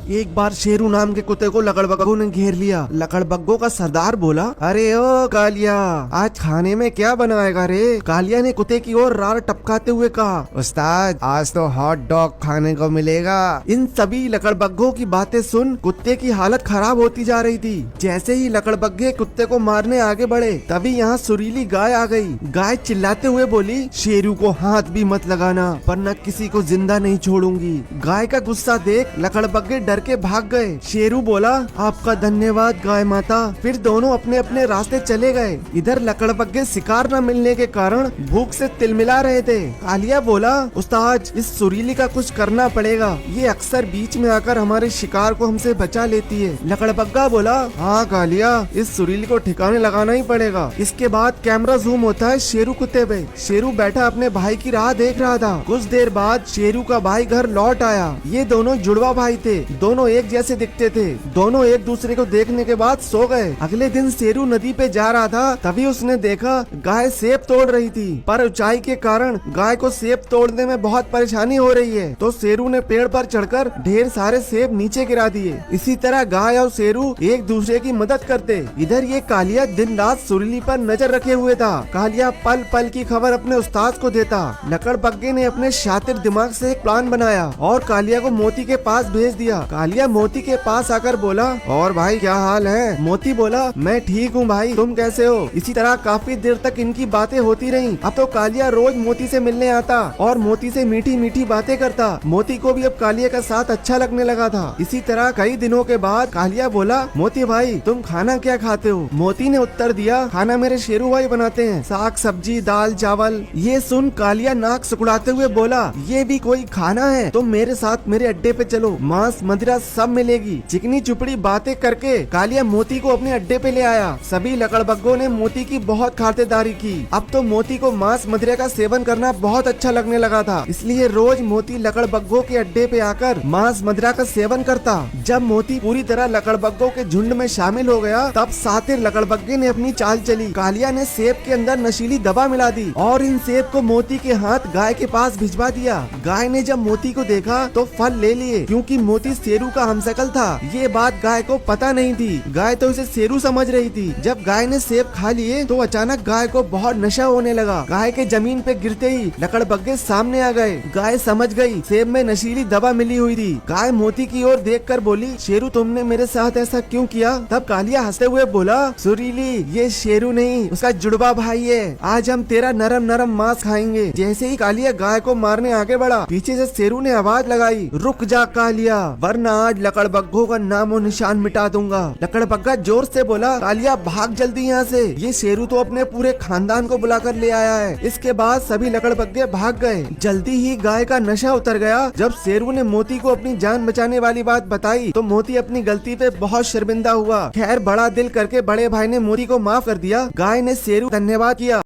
एक बार शेरू नाम के कुत्ते को लकड़बग्गो ने घेर लिया। लकड़बग्गो का सरदार बोला, अरे ओ कालिया, आज खाने में क्या बनाएगा रे? कालिया ने कुत्ते की ओर रार टपकाते हुए कहा, उस्ताद आज तो हॉट डॉग खाने को मिलेगा। इन सभी लकड़बग्गो की बातें सुन कुत्ते की हालत खराब होती जा रही थी। जैसे ही लकड़बग्गे कुत्ते को मारने आगे बढ़े तभी यहाँ सुरीली गाय आ गई। गाय चिल्लाते हुए बोली, शेरू को हाथ भी मत लगाना वरना किसी को जिंदा नहीं छोड़ूंगी। गाय का गुस्सा देख लकड़बग्गे डर के भाग गए। शेरू बोला, आपका धन्यवाद गाय माता। फिर दोनों अपने अपने रास्ते चले गए। इधर लकड़बग्गे शिकार न मिलने के कारण भूख से तिलमिला रहे थे। कालिया बोला, उस्ताद इस सुरीली का कुछ करना पड़ेगा, ये अक्सर बीच में आकर हमारे शिकार को हमसे बचा लेती है। लकड़बग्गा बोला, हाँ कालिया, इस सुरीली को ठिकाने लगाना ही पड़ेगा। इसके बाद कैमरा जूम होता है शेरू कुत्ते पे। शेरू बैठा अपने भाई की राह देख रहा था। कुछ देर बाद शेरू का भाई घर लौट आया। ये दोनों जुड़वा भाई थे। दोनों एक जैसे दिखते थे। दोनों एक दूसरे को देखने के बाद सो गए। अगले दिन शेरू नदी पे जा रहा था तभी उसने देखा गाय सेब तोड़ रही थी, पर ऊंचाई के कारण गाय को सेब तोड़ने में बहुत परेशानी हो रही है। तो शेरू ने पेड़ पर चढ़कर ढेर सारे सेब नीचे गिरा दिए। इसी तरह गाय और शेरू एक दूसरे की मदद करते। इधर ये कालिया दिन रात सुरीली पर नजर रखे हुए था। कालिया पल पल की खबर अपने उस्ताद को देता। लकड़बग्गे ने अपने शातिर दिमाग से एक प्लान बनाया और कालिया को मोती के पास भेज दिया। कालिया मोती के पास आकर बोला, और भाई क्या हाल है? मोती बोला, मैं ठीक हूँ भाई, तुम कैसे हो? इसी तरह काफी देर तक इनकी बातें होती रहीं। अब तो कालिया रोज मोती से मिलने आता और मोती से मीठी मीठी बातें करता। मोती को भी अब कालिया का साथ अच्छा लगने लगा था। इसी तरह कई दिनों के बाद कालिया बोला, मोती भाई तुम खाना क्या खाते हो? मोती ने उत्तर दिया, खाना मेरे शेरू भाई बनाते हैं, साग सब्जी दाल चावल। ये सुन कालिया नाक सुकुड़ाते हुए बोला, ये भी कोई खाना है? तुम मेरे साथ मेरे अड्डे पे चलो, मांस मदिरा सब मिलेगी। चिकनी चुपड़ी बातें करके कालिया मोती को अपने अड्डे पे ले आया। सभी लकड़बग्गों ने मोती की बहुत खातिरदारी की। अब तो मोती को मांस मदिरा का सेवन करना बहुत अच्छा लगने लगा था, इसलिए रोज मोती लकड़बग्गों के अड्डे पे आकर मांस मदिरा का सेवन करता। जब मोती पूरी तरह लकड़बग्गों के झुंड में शामिल हो गया तब सातिर लकड़बग्गे ने अपनी चाल चली। कालिया ने सेब के अंदर नशीली दवा मिला दी और इन सेब को मोती के हाथ गाय के पास भिजवा दिया। गाय ने जब मोती को देखा तो फल ले लिए, क्योंकि मोती शेरू का हमशक्ल था। ये बात गाय को पता नहीं थी। गाय तो उसे शेरू समझ रही थी। जब गाय ने सेब खा लिए तो अचानक गाय को बहुत नशा होने लगा। गाय के जमीन पे गिरते ही लकड़बग्गे सामने आ गए। गाय समझ गई सेब में नशीली दवा मिली हुई थी। गाय मोती की ओर देखकर बोली, शेरू तुमने मेरे साथ ऐसा क्यों किया? तब कालिया हंसते हुए बोला, सुरीली ये शेरू नहीं उसका जुड़वा भाई है। आज हम तेरा नरम नरम मांस खाएंगे। जैसे ही कालिया गाय को मारने आगे बढ़ा पीछे से शेरू ने आवाज लगाई, रुक जा कालिया, वरना आज लकड़बग्गों का नामो निशान मिटा दूंगा। लकड़बग्गा जोर से बोला, कालिया भाग जल्दी यहाँ से, ये शेरू तो अपने पूरे खानदान को बुलाकर ले आया है। इसके बाद सभी लकड़बग्गे भाग गए। जल्दी ही गाय का नशा उतर गया। जब शेरू ने मोती को अपनी जान बचाने वाली बात बताई तो मोती अपनी गलती पे बहुत शर्मिंदा हुआ। खैर बड़ा दिल करके बड़े भाई ने मोती को माफ कर दिया। गाय ने शेरू धन्यवाद किया।